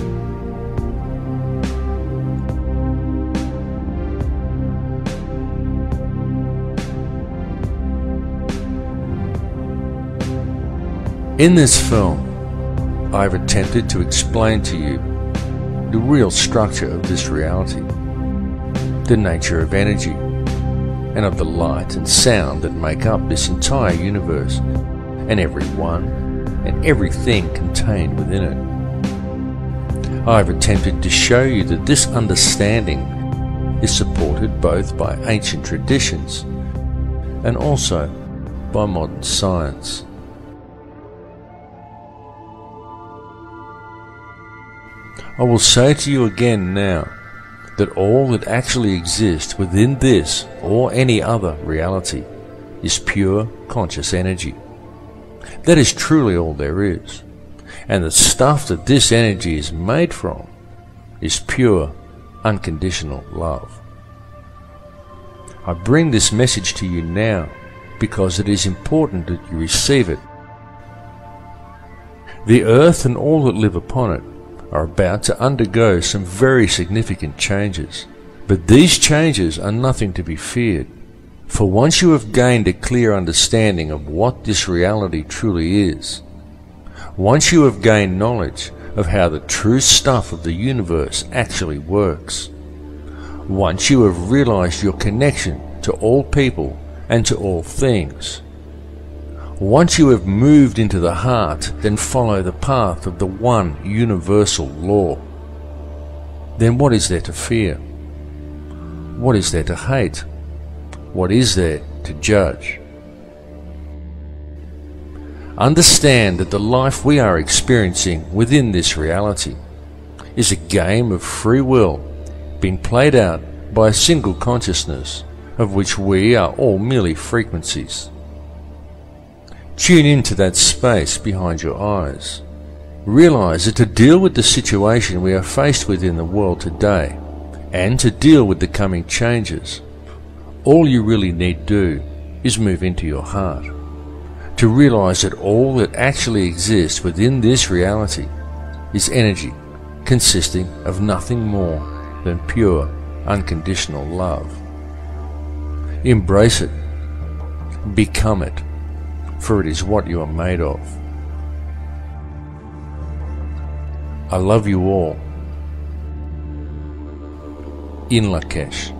In this film, I have attempted to explain to you the real structure of this reality, the nature of energy, and of the light and sound that make up this entire universe, and everyone and everything contained within it. I have attempted to show you that this understanding is supported both by ancient traditions and also by modern science. I will say to you again now that all that actually exists within this or any other reality is pure conscious energy. That is truly all there is, and the stuff that this energy is made from is pure, unconditional love. I bring this message to you now because it is important that you receive it. The earth and all that live upon it are about to undergo some very significant changes. But these changes are nothing to be feared, for once you have gained a clear understanding of what this reality truly is, once you have gained knowledge of how the true stuff of the universe actually works, once you have realized your connection to all people and to all things, once you have moved into the heart, then follow the path of the one universal law. Then what is there to fear? What is there to hate? What is there to judge? Understand that the life we are experiencing within this reality is a game of free will being played out by a single consciousness of which we are all merely frequencies. Tune into that space behind your eyes. Realize that to deal with the situation we are faced with in the world today, and to deal with the coming changes, all you really need do is move into your heart. To realize that all that actually exists within this reality is energy consisting of nothing more than pure, unconditional love. Embrace it. Become it. For it is what you are made of. I love you all. In Lakesh.